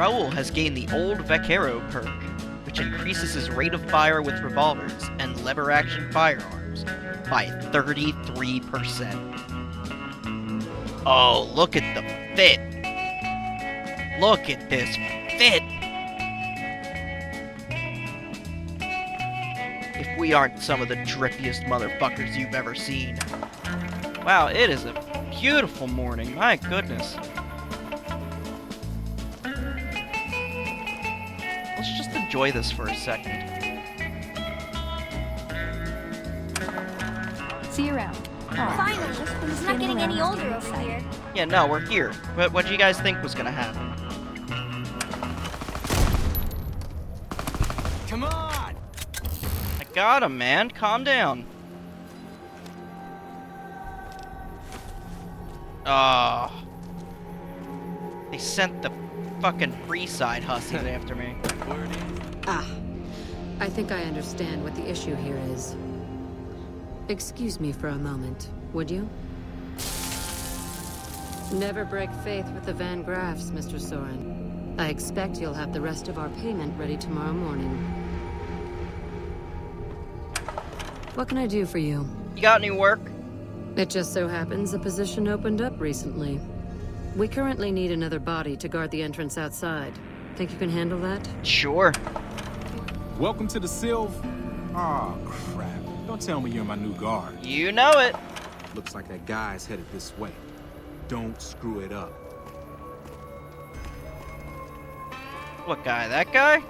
Raul has gained the Old Vaquero perk, which increases his rate of fire with revolvers and lever-action firearms by 33%. Oh, look at the fit! Look at this fit! If we aren't some of the drippiest motherfuckers you've ever seen. Wow, it is a beautiful morning, my goodness. Let's just enjoy this for a second. See you around. Finally, it's not getting any older over here. Yeah, no, we're here. What do you guys think was gonna happen? Come on! I got him, man. Calm down. Oh. They sent the fucking Freeside hussies after me. Ah. I think I understand what the issue here is. Excuse me for a moment, would you? Never break faith with the Van Graffs, Mr. Soren. I expect you'll have the rest of our payment ready tomorrow morning. What can I do for you? You got any work? It just so happens a position opened up recently. We currently need another body to guard the entrance outside. Think you can handle that? Sure. Welcome to the Sylv. Aw, crap. Don't tell me you're my new guard. You know it. Looks like that guy's headed this way. Don't screw it up. What guy? That guy?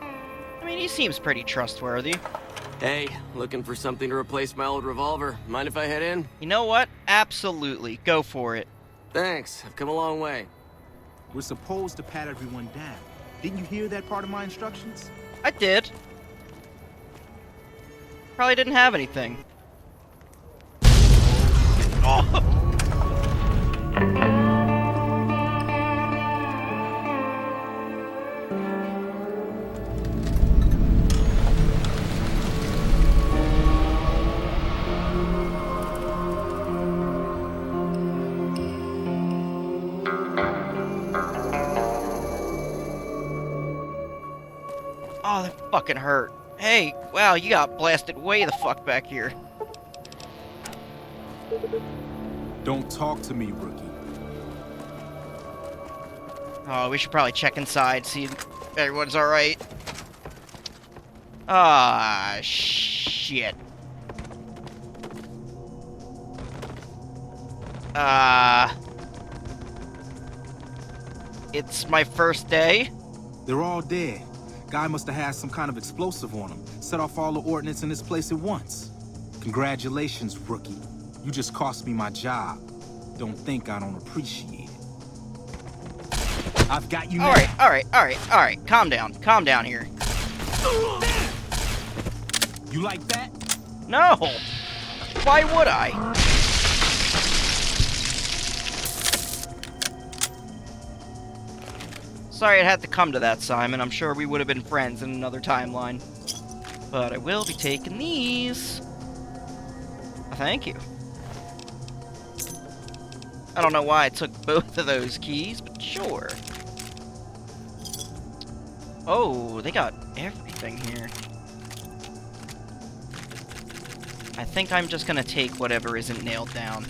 I mean, he seems pretty trustworthy. Hey, looking for something to replace my old revolver. Mind if I head in? You know what? Absolutely. Go for it. Thanks, I've come a long way. We're supposed to pat everyone down. Didn't you hear that part of my instructions? I did. Probably didn't have anything. Oh. Oh, that fucking hurt. Hey, wow, you got blasted way the fuck back here. Don't talk to me, rookie. Oh, we should probably check inside, see if everyone's alright. Ah, shit. It's my first day. They're all dead. Guy must have had some kind of explosive on him. Set off all the ordnance in this place at once. Congratulations, rookie. You just cost me my job. Don't think I don't appreciate it. I've got you now. Alright. Calm down here. You like that? No! Why would I? Sorry it had to come to that, Simon. I'm sure we would have been friends in another timeline. But I will be taking these. Thank you. I don't know why I took both of those keys, but sure. Oh, they got everything here. I think I'm just gonna take whatever isn't nailed down.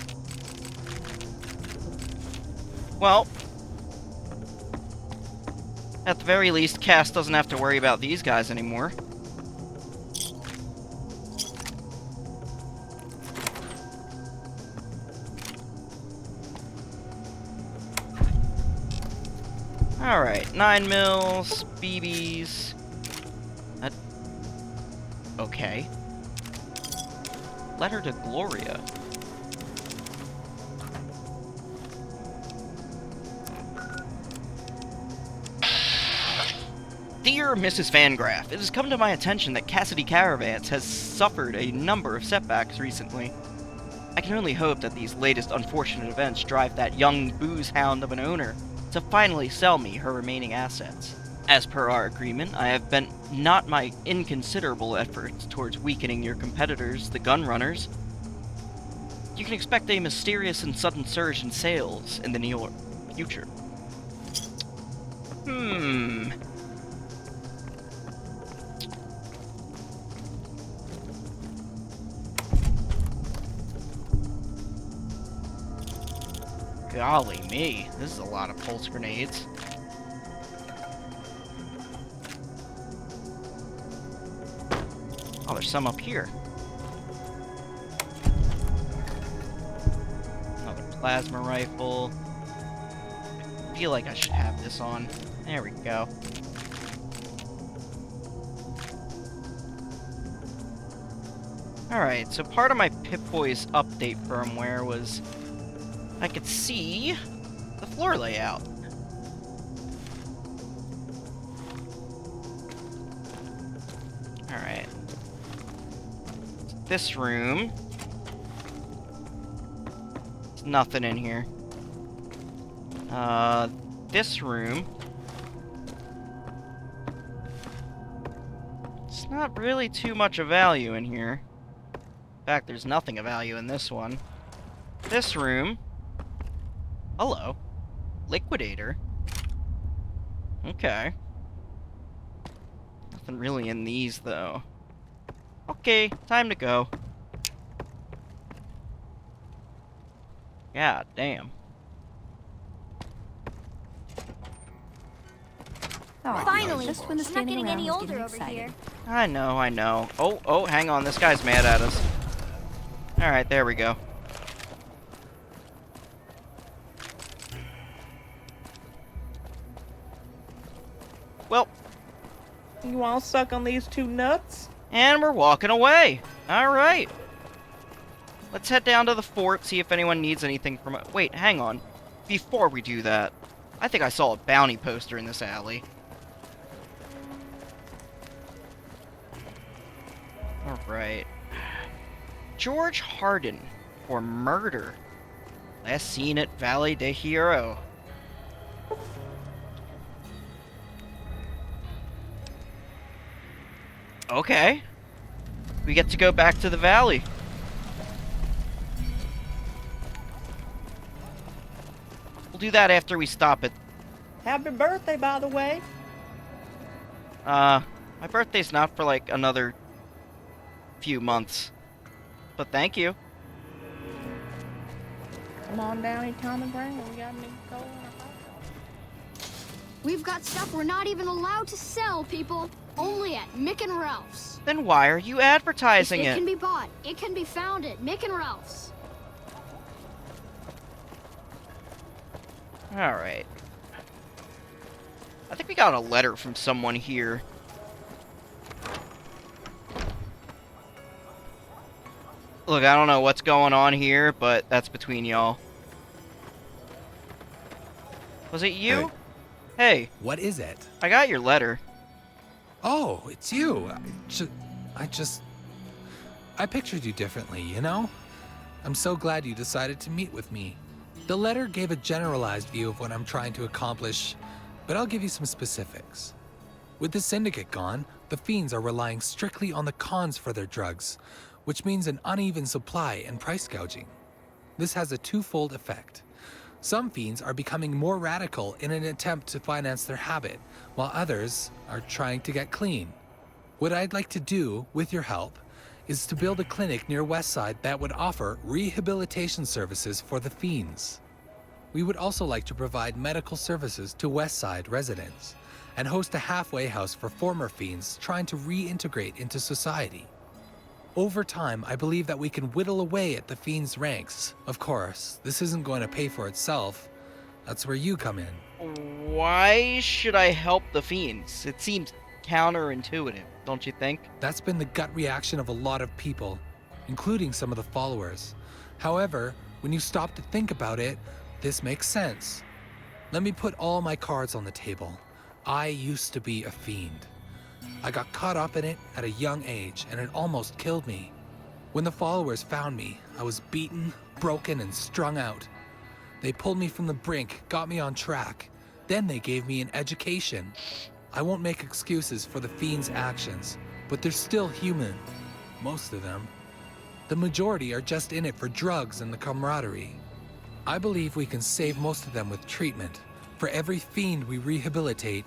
Well, at the very least, Cass doesn't have to worry about these guys anymore. Alright, 9 mils, BBs. That... Okay. Letter to Gloria. Dear Mrs. Van Graff, it has come to my attention that Cassidy Caravans has suffered a number of setbacks recently. I can only hope that these latest unfortunate events drive that young booze hound of an owner to finally sell me her remaining assets. As per our agreement, I have bent not my inconsiderable efforts towards weakening your competitors, the gun runners. You can expect a mysterious and sudden surge in sales in the near future. Golly me, this is a lot of pulse grenades. Oh, there's some up here. Another plasma rifle. I feel like I should have this on. There we go. Alright, so part of my PipBoy's update firmware was I could see the floor layout. Alright. This room. There's nothing in here. This room. It's not really too much of value in here. In fact, there's nothing of value in this one. This room. Hello. Liquidator. Okay. Nothing really in these, though. Okay, time to go. God damn. Finally, Just when the she's not standing getting around any was older getting over excited. here. I know. Oh, hang on. This guy's mad at us. Alright, there we go. Well, You all suck on these two nuts? and we're walking away. Alright. Let's head down to the fort, see if anyone needs anything from it. Wait, hang on. Before we do that, I think I saw a bounty poster in this alley. Alright. George Harden for murder. Last seen at Valley de Hierro. Okay. We get to go back to the valley. We'll do that after we stop it. Happy birthday, by the way. My birthday's not for like another few months. But thank you. Come on down here, Tom and Brandon. We got any gold in our pocket? We've got stuff we're not even allowed to sell, people. Only at Mick and Ralph's. Then why are you If advertising it it? can be bought, it can be found at Mick and Ralph's. Alright. I think we got a letter from someone here. Look, I don't know what's going on here, but that's between y'all. Was it you? Hey, What is it? I got your letter. Oh, it's you. I pictured you differently, you know? I'm so glad you decided to meet with me. The letter gave a generalized view of what I'm trying to accomplish, but I'll give you some specifics. With the syndicate gone, the fiends are relying strictly on the cons for their drugs, which means an uneven supply and price gouging. This has a twofold effect. Some fiends are becoming more radical in an attempt to finance their habit, while others are trying to get clean. What I'd like to do, with your help, is to build a clinic near Westside that would offer rehabilitation services for the fiends. We would also like to provide medical services to Westside residents, and host a halfway house for former fiends trying to reintegrate into society. Over time, I believe that we can whittle away at the fiends' ranks. Of course, this isn't going to pay for itself. That's where you come in. Why should I help the fiends? It seems counterintuitive, don't you think? That's been the gut reaction of a lot of people, including some of the followers. However, when you stop to think about it, this makes sense. Let me put all my cards on the table. I used to be a fiend. I got caught up in it at a young age, and it almost killed me. When the followers found me, I was beaten, broken, and strung out. They pulled me from the brink, got me on track. Then they gave me an education. I won't make excuses for the fiends' actions, but they're still human. Most of them. The majority are just in it for drugs and the camaraderie. I believe we can save most of them with treatment, For every fiend we rehabilitate,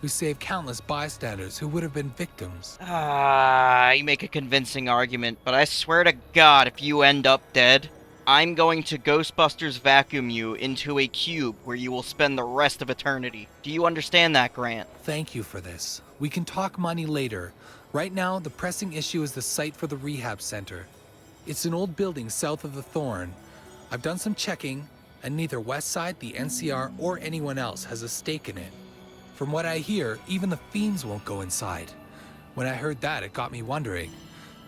we save countless bystanders who would have been victims. You make a convincing argument, but I swear to God, if you end up dead, I'm going to Ghostbusters vacuum you into a cube where you will spend the rest of eternity. Do you understand that, Grant? Thank you for this. We can talk money later. Right now, the pressing issue is the site for the rehab center. It's an old building south of the Thorn. I've done some checking, and neither Westside, the NCR, or anyone else has a stake in it. From what I hear, even the fiends won't go inside. When I heard that, it got me wondering.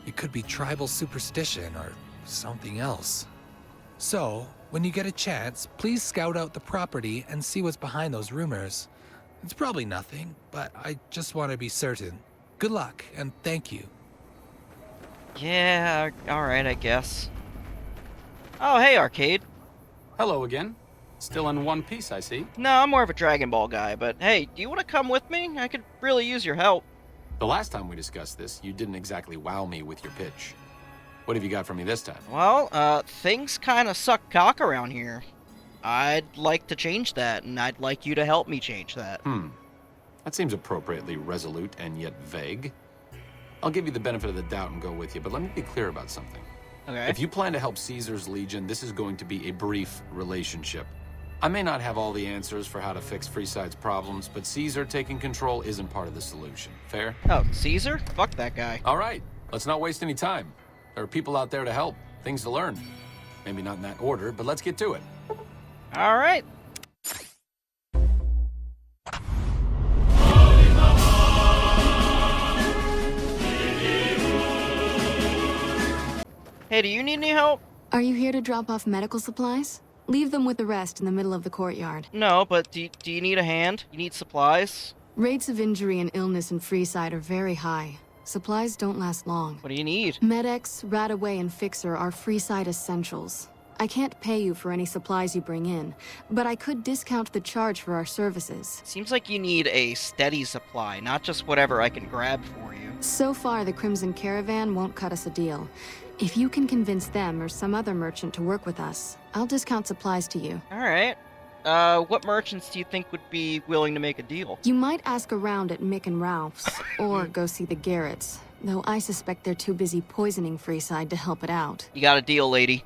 It could be tribal superstition or something else. So, when you get a chance, please scout out the property and see what's behind those rumors. It's probably nothing, but I just want to be certain. Good luck, and thank you. Yeah, alright, I guess. Oh, hey, Arcade. Hello again. Still in one piece, I see. No, I'm more of a Dragon Ball guy, but hey, do you want to come with me? I could really use your help. The last time we discussed this, you didn't exactly wow me with your pitch. What have you got for me this time? Well, things kind of suck cock around here. I'd like to change that, and I'd like you to help me change that. That seems appropriately resolute and yet vague. I'll give you the benefit of the doubt and go with you, but let me be clear about something. Okay. If you plan to help Caesar's Legion, this is going to be a brief relationship. I may not have all the answers for how to fix Freeside's problems, but Caesar taking control isn't part of the solution. Fair? Oh, Caesar? Fuck that guy. All right, let's not waste any time. There are people out there to help, things to learn. Maybe not in that order, but let's get to it. All right. Hey, do you need any help? Are you here to drop off medical supplies? Leave them with the rest in the middle of the courtyard. No, but do you need a hand? You need supplies? Rates of injury and illness in Freeside are very high. Supplies don't last long. What do you need? Med-X, Radaway, and Fixer are Freeside essentials. I can't pay you for any supplies you bring in, but I could discount the charge for our services. Seems like you need a steady supply, not just whatever I can grab for you. So far, the Crimson Caravan won't cut us a deal. If you can convince them or some other merchant to work with us, I'll discount supplies to you. Alright. What merchants do you think would be willing to make a deal? You might ask around at Mick and Ralph's, or go see the Garretts, though I suspect they're too busy poisoning Freeside to help it out. You got a deal, lady.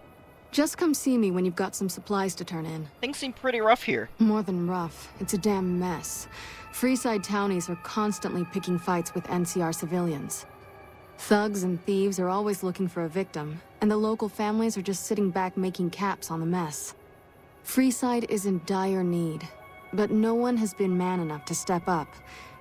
Just come see me when you've got some supplies to turn in. Things seem pretty rough here. More than rough, it's a damn mess. Freeside townies are constantly picking fights with NCR civilians. Thugs and thieves are always looking for a victim, and the local families are just sitting back making caps on the mess. Freeside is in dire need, but no one has been man enough to step up.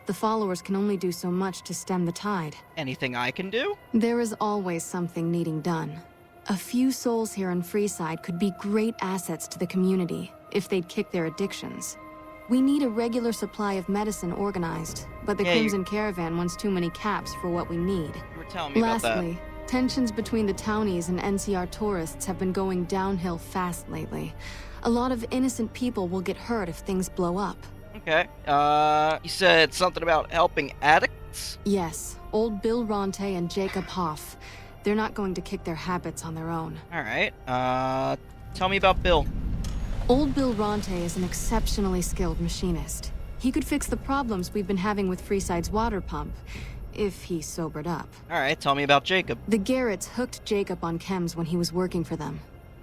The followers can only do so much to stem the tide. Anything I can do? There is always something needing done. A few souls here in Freeside could be great assets to the community if they'd kick their addictions. We need a regular supply of medicine organized, but the Crimson Caravan wants too many caps for what we need. You were telling me about that. Lastly, tensions between the townies and NCR tourists have been going downhill fast lately. A lot of innocent people will get hurt if things blow up. Okay. You said something about helping addicts? Yes, old Bill Ronte and Jacob Hoff. They're not going to kick their habits on their own. Alright. Tell me about Bill. Old Bill Ronte is an exceptionally skilled machinist. He could fix the problems we've been having with Freeside's water pump, if he sobered up. Alright, tell me about Jacob. The Garretts hooked Jacob on chems when he was working for them.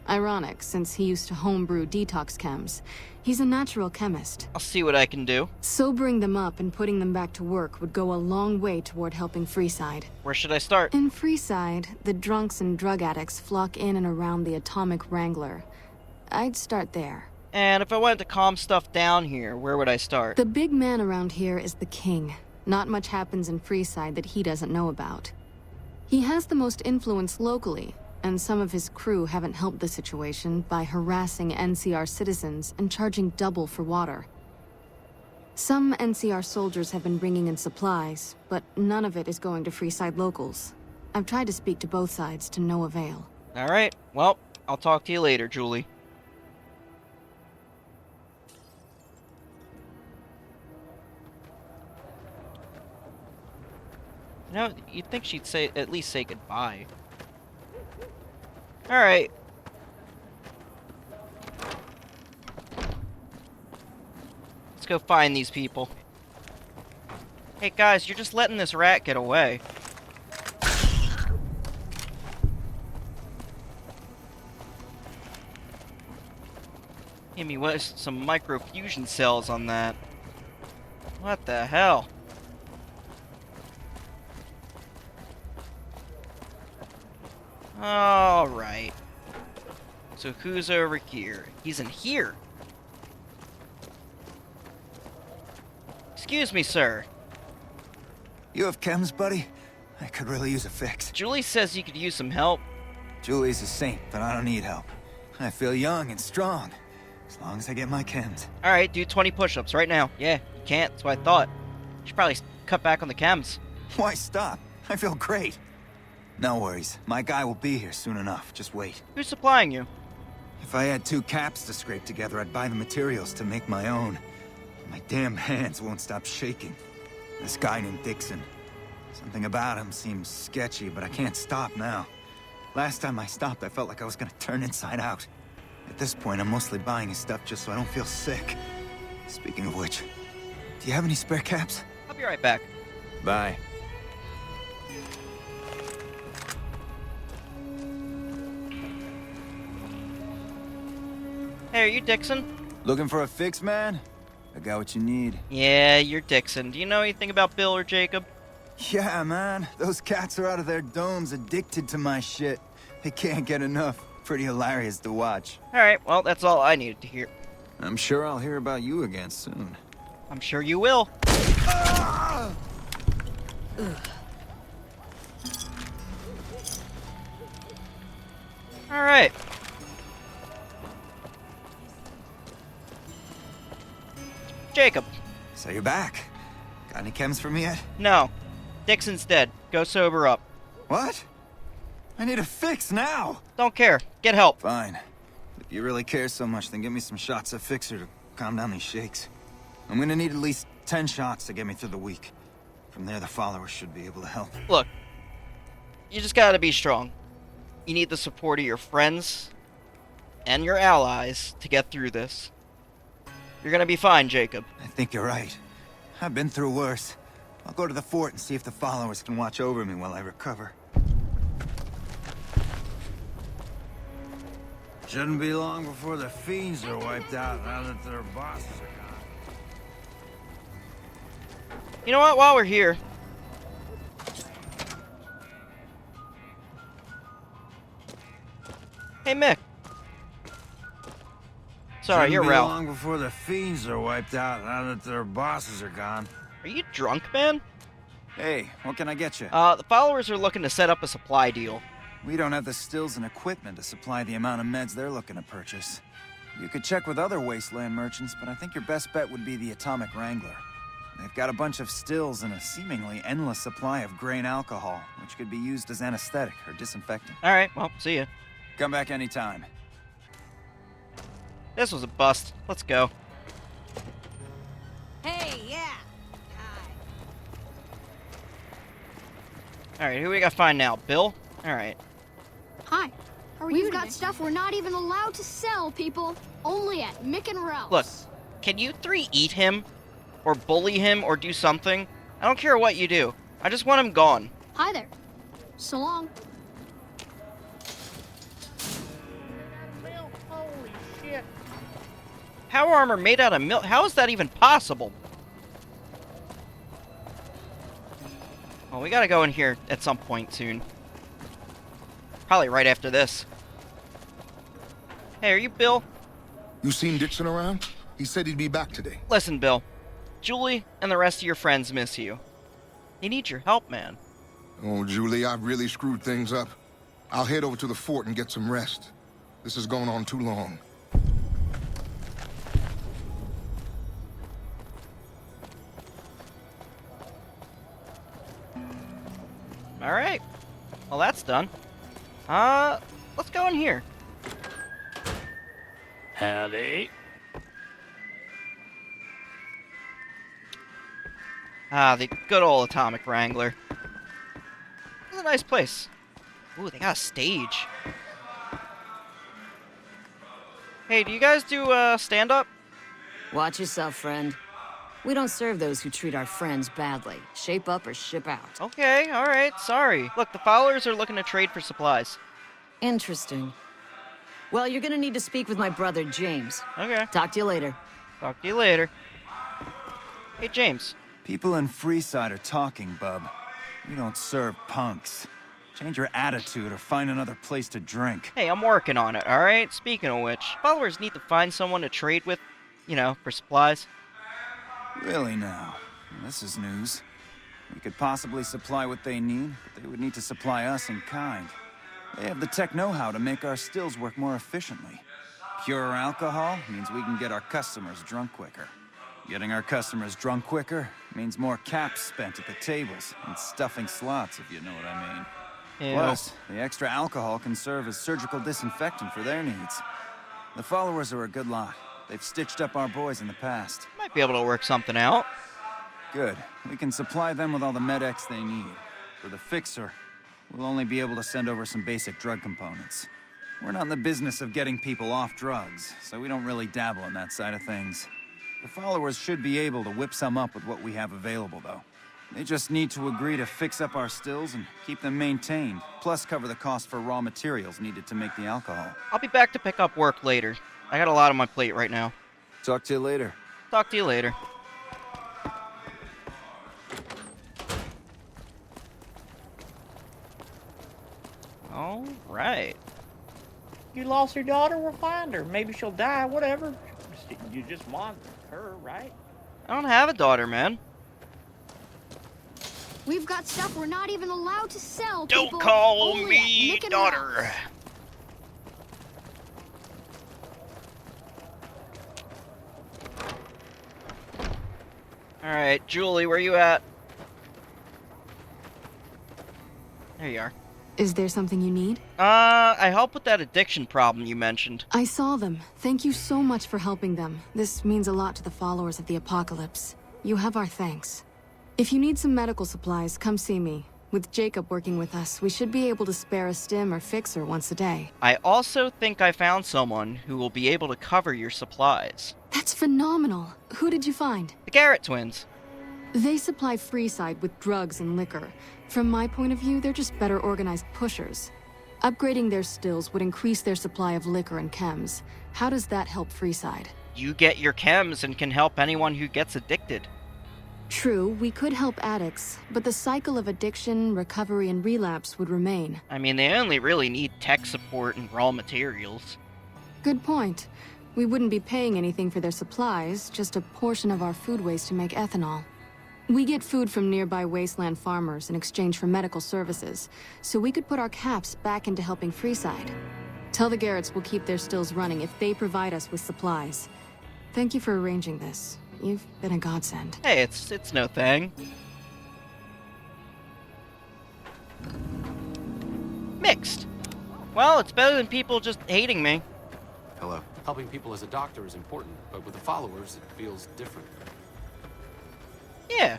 Ironic, since he used to homebrew detox chems. He's a natural chemist. I'll see what I can do. Sobering them up and putting them back to work would go a long way toward helping Freeside. Where should I start? In Freeside, the drunks and drug addicts flock in and around the Atomic Wrangler. I'd start there. And if I wanted to calm stuff down here, where would I start? The big man around here is the king. Not much happens in Freeside that he doesn't know about. He has the most influence locally, and some of his crew haven't helped the situation by harassing NCR citizens and charging double for water. Some NCR soldiers have been bringing in supplies, but none of it is going to Freeside locals. I've tried to speak to both sides to no avail. Alright, well, I'll talk to you later, Julie. You know, you'd think she'd at least say goodbye. Alright. Let's go find these people. Hey guys, you're just letting this rat get away. Give me some microfusion cells on that. What the hell? Alright. So who's over here? He's in here. Excuse me, sir. You have chems, buddy? I could really use a fix. Julie says you could use some help. Julie's a saint, but I don't need help. I feel young and strong, as long as I get my chems. Alright, do 20 push-ups right now. Yeah, you can't, that's what I thought. You should probably cut back on the chems. Why stop? I feel great. No worries. My guy will be here soon enough. Just wait. Who's supplying you? If I had 2 caps to scrape together, I'd buy the materials to make my own. My damn hands won't stop shaking. This guy named Dixon. Something about him seems sketchy, but I can't stop now. Last time I stopped, I felt like I was gonna turn inside out. At this point, I'm mostly buying his stuff just so I don't feel sick. Speaking of which, do you have any spare caps? I'll be right back. Bye. Hey, are you Dixon? Looking for a fix, man? I got what you need. Yeah, you're Dixon. Do you know anything about Bill or Jacob? Yeah, man. Those cats are out of their domes addicted to my shit. They can't get enough. Pretty hilarious to watch. Alright, well, that's all I needed to hear. I'm sure I'll hear about you again soon. I'm sure you will. Alright. Jacob. So you're back. Got any chems for me yet? No. Dixon's dead. Go sober up. What? I need a fix now! Don't care. Get help. Fine. If you really care so much, then give me some shots of Fixer to calm down these shakes. I'm gonna need at least 10 shots to get me through the week. From there, the followers should be able to help. Look. You just gotta be strong. You need the support of your friends and your allies to get through this. You're gonna be fine, Jacob. I think you're right. I've been through worse. I'll go to the fort and see if the followers can watch over me while I recover. Shouldn't be long before the fiends are wiped out now that their bosses are gone. You know what? While we're here... Hey, Mick. Sorry, you're Ralph. Long before the fiends are wiped out now that their bosses are gone. Are you drunk, man? Hey, what can I get you? The followers are looking to set up a supply deal. We don't have the stills and equipment to supply the amount of meds they're looking to purchase. You could check with other wasteland merchants, but I think your best bet would be the Atomic Wrangler. They've got a bunch of stills and a seemingly endless supply of grain alcohol, which could be used as anesthetic or disinfectant. Alright, well, see ya. Come back anytime. This was a bust. Let's go. Hey, yeah. Alright, who we gotta find now? Bill? Alright. Hi. How are We've got stuff we're not even allowed to sell, people. Only at Mick and Ralph's. Look, can you 3 eat him? Or bully him, or do something? I don't care what you do. I just want him gone. Hi there. So long. Holy shit. Power armor made out of milk? How is that even possible? Well, we gotta go in here at some point soon. Probably right after this. Hey, are you Bill? You seen Dixon around? He said he'd be back today. Listen, Bill. Julie and the rest of your friends miss you. They need your help, man. Oh, Julie, I've really screwed things up. I'll head over to the fort and get some rest. This is going on too long. Alright. Well, that's done. Let's go in here. Howdy. Ah, the good old Atomic Wrangler. It's a nice place. Ooh, they got a stage. Hey, do you guys do, stand-up? Watch yourself, friend. We don't serve those who treat our friends badly. Shape up or ship out. Okay, alright, sorry. Look, the followers are looking to trade for supplies. Interesting. Well, you're gonna need to speak with my brother, James. Okay. Talk to you later. Talk to you later. Hey, James. People in Freeside are talking, bub. We don't serve punks. Change your attitude or find another place to drink. Hey, I'm working on it, alright? Speaking of which, followers need to find someone to trade with, you know, for supplies. Really now? This is news. We could possibly supply what they need, but they would need to supply us in kind. They have the tech know-how to make our stills work more efficiently. Pure alcohol means we can get our customers drunk quicker. Getting our customers drunk quicker means more caps spent at the tables and stuffing slots, if you know what I mean. Ew. Plus, the extra alcohol can serve as surgical disinfectant for their needs. The followers are a good lot. They've stitched up our boys in the past. Might be able to work something out. Good. We can supply them with all the med-X they need. For the fixer, we'll only be able to send over some basic drug components. We're not in the business of getting people off drugs, so we don't really dabble in that side of things. The followers should be able to whip some up with what we have available, though. They just need to agree to fix up our stills and keep them maintained, plus cover the cost for raw materials needed to make the alcohol. I'll be back to pick up work later. I got a lot on my plate right now. Talk to you later. Talk to you later. All right. You lost your daughter, we'll find her. Maybe she'll die, whatever. You just want her, right? I don't have a daughter, man. We've got stuff we're not even allowed to sell, Don't people. call Only me at Nick and daughter. Ralph's. Alright, Julie, where you at? There you are. Is there something you need? I help with that addiction problem you mentioned. I saw them. Thank you so much for helping them. This means a lot to the followers of the Apocalypse. You have our thanks. If you need some medical supplies, come see me. With Jacob working with us, we should be able to spare a stim or fixer once a day. I also think I found someone who will be able to cover your supplies. That's phenomenal. Who did you find? The Garrett twins. They supply Freeside with drugs and liquor. From my point of view, they're just better organized pushers. Upgrading their stills would increase their supply of liquor and chems. How does that help Freeside? You get your chems and can help anyone who gets addicted. True, we could help addicts, but the cycle of addiction, recovery, and relapse would remain. I mean, they only really need tech support and raw materials. Good point. We wouldn't be paying anything for their supplies, just a portion of our food waste to make ethanol. We get food from nearby wasteland farmers in exchange for medical services, so we could put our caps back into helping Freeside. Tell the Garretts we'll keep their stills running if they provide us with supplies. Thank you for arranging this. You've been a godsend. Hey, it's no thing. Mixed. Well, it's better than people just hating me. Hello. Helping people as a doctor is important, but with the followers, it feels different. Yeah.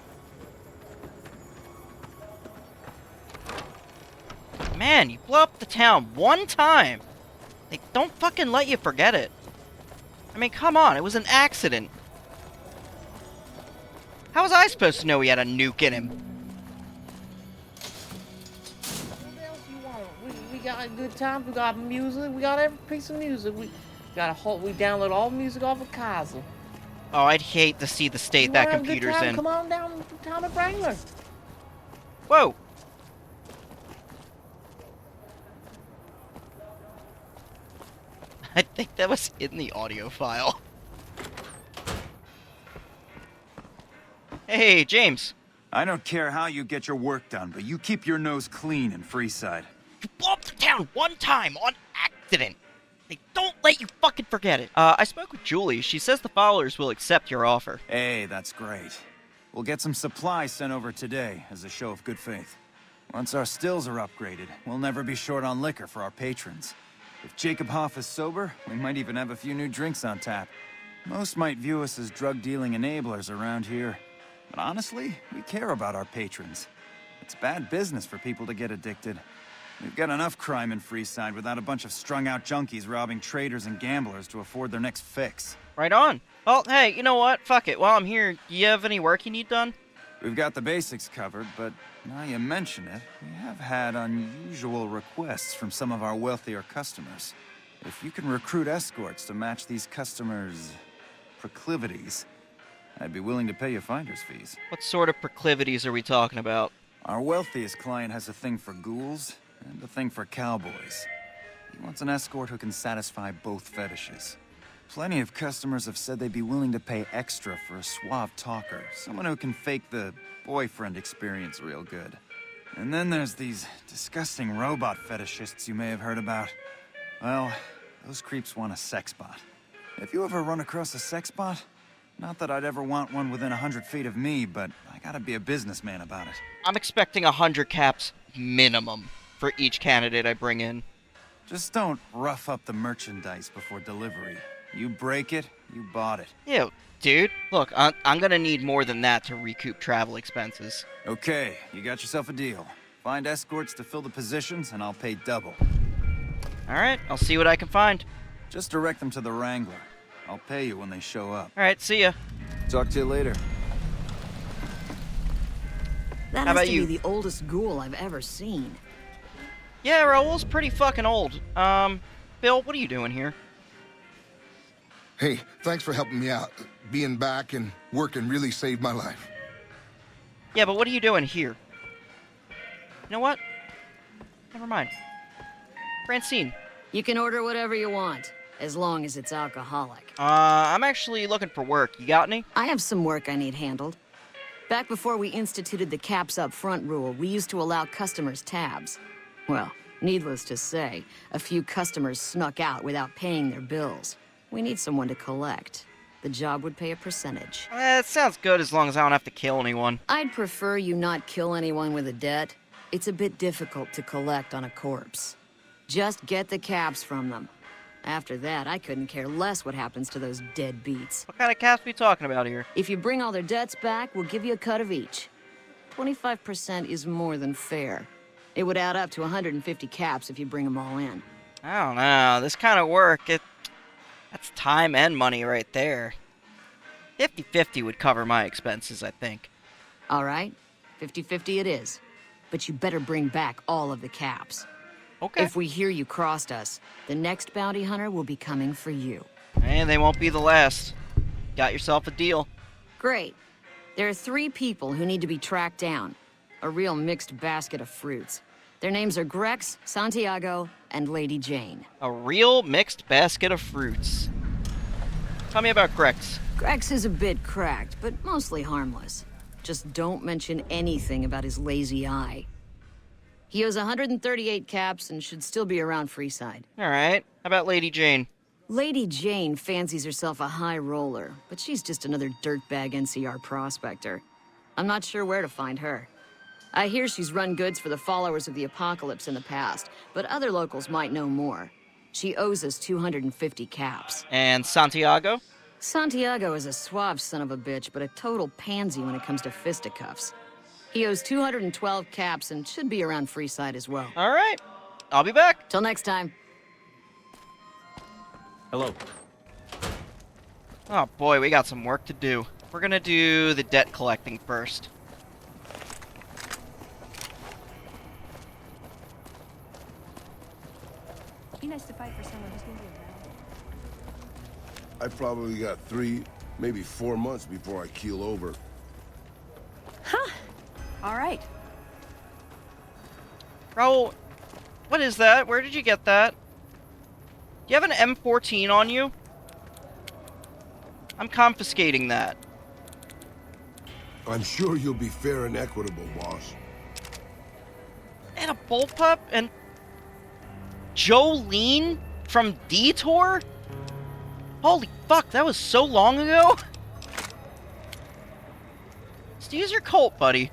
Man, you blow up the town one time. They don't fucking let you forget it. I mean, come on, it was an accident. How was I supposed to know he had a nuke in him? What else you want? We got a good time. We got music. We got every piece of music. We download all music off of Kaiser. Oh, I'd hate to see the state that computer's in. Come on down to town of Wrangler. Whoa. I think that was in the audio file. Hey, James. I don't care how you get your work done, but you keep your nose clean in Freeside. You blow up the town one time on accident. They don't let you fucking forget it. I spoke with Julie. She says the followers will accept your offer. Hey, that's great. We'll get some supplies sent over today as a show of good faith. Once our stills are upgraded, we'll never be short on liquor for our patrons. If Jacob Hoff is sober, we might even have a few new drinks on tap. Most might view us as drug-dealing enablers around here. But honestly, we care about our patrons. It's bad business for people to get addicted. We've got enough crime in Freeside without a bunch of strung-out junkies robbing traders and gamblers to afford their next fix. Right on. Well, hey, you know what? Fuck it. While I'm here, do you have any work you need done? We've got the basics covered, but now you mention it, we have had unusual requests from some of our wealthier customers. If you can recruit escorts to match these customers' proclivities, I'd be willing to pay you finder's fees. What sort of proclivities are we talking about? Our wealthiest client has a thing for ghouls and a thing for cowboys. He wants an escort who can satisfy both fetishes. Plenty of customers have said they'd be willing to pay extra for a suave talker, someone who can fake the boyfriend experience real good. And then there's these disgusting robot fetishists you may have heard about. Well, those creeps want a sex bot. If you ever run across a sex bot, not that I'd ever want one within 100 feet of me, but I gotta be a businessman about it. I'm expecting 100 caps minimum for each candidate I bring in. Just don't rough up the merchandise before delivery. You break it, you bought it. Ew, dude. Look, I'm gonna need more than that to recoup travel expenses. Okay, you got yourself a deal. Find escorts to fill the positions, and I'll pay double. Alright, I'll see what I can find. Just direct them to the Wrangler. I'll pay you when they show up. Alright, see ya. Talk to you later. That How has about to you? be the oldest ghoul I've ever seen. Yeah, Raoul's pretty fucking old. Bill, what are you doing here? Hey, thanks for helping me out. Being back and working really saved my life. Yeah, but what are you doing here? You know what? Never mind. Francine. You can order whatever you want, as long as it's alcoholic. I'm actually looking for work. You got any? I have some work I need handled. Back before we instituted the caps up front rule, we used to allow customers tabs. Well, needless to say, a few customers snuck out without paying their bills. We need someone to collect. The job would pay a percentage. It sounds good as long as I don't have to kill anyone. I'd prefer you not kill anyone with a debt. It's a bit difficult to collect on a corpse. Just get the caps from them. After that, I couldn't care less what happens to those deadbeats. What kind of caps are we talking about here? If you bring all their debts back, we'll give you a cut of each. 25% is more than fair. It would add up to 150 caps if you bring them all in. I don't know. This kind of work, that's time and money right there. 50-50 would cover my expenses, I think. All right, 50-50 it is. But you better bring back all of the caps. Okay. If we hear you crossed us, the next bounty hunter will be coming for you. And they won't be the last. Got yourself a deal. Great. There are 3 people who need to be tracked down. A real mixed basket of fruits. Their names are Grex, Santiago, and Lady Jane. A real mixed basket of fruits. Tell me about Grex. Grex is a bit cracked, but mostly harmless. Just don't mention anything about his lazy eye. He owes 138 caps and should still be around Freeside. Alright, how about Lady Jane? Lady Jane fancies herself a high roller, but she's just another dirtbag NCR prospector. I'm not sure where to find her. I hear she's run goods for the followers of the apocalypse in the past, but other locals might know more. She owes us 250 caps. And Santiago? Santiago is a suave son of a bitch, but a total pansy when it comes to fisticuffs. He owes 212 caps and should be around Freeside as well. Alright, I'll be back. Till next time. Hello. Oh boy, we got some work to do. We're gonna do the debt collecting first. Be nice to fight for someone who's gonna be around. I probably got 3, maybe 4 months before I keel over. Huh. All right. Raoul, what is that? Where did you get that? Do you have an M14 on you? I'm confiscating that. I'm sure you'll be fair and equitable, boss. And a bullpup? And Jolene from Detour? Holy fuck, that was so long ago? Just use your Colt, buddy.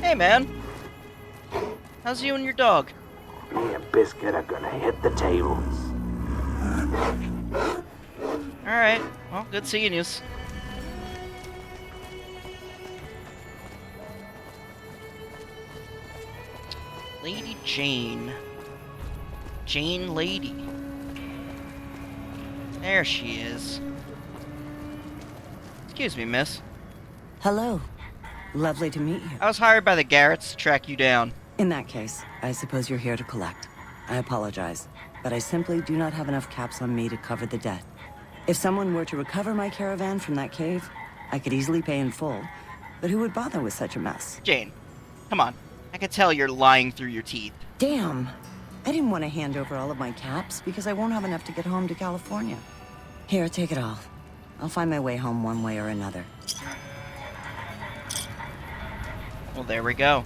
Hey, man. How's you and your dog? Me and Biscuit are gonna hit the tables. Alright, well, good seeing yous. Lady Jane. Jane Lady. There she is. Excuse me, miss. Hello. Lovely to meet you. I was hired by the Garretts to track you down. In that case, I suppose you're here to collect. I apologize, but I simply do not have enough caps on me to cover the debt. If someone were to recover my caravan from that cave, I could easily pay in full, but who would bother with such a mess? Jane, come on. I can tell you're lying through your teeth. Damn. I didn't want to hand over all of my caps because I won't have enough to get home to California. Here, take it all. I'll find my way home one way or another. Well, there we go.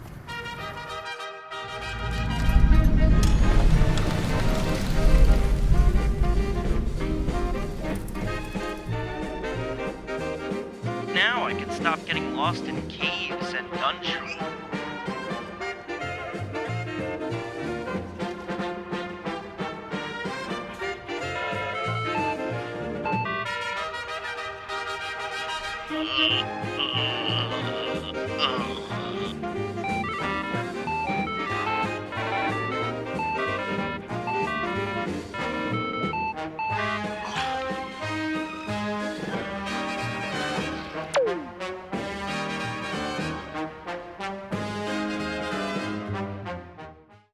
Now I can stop getting lost in caves and dungeons.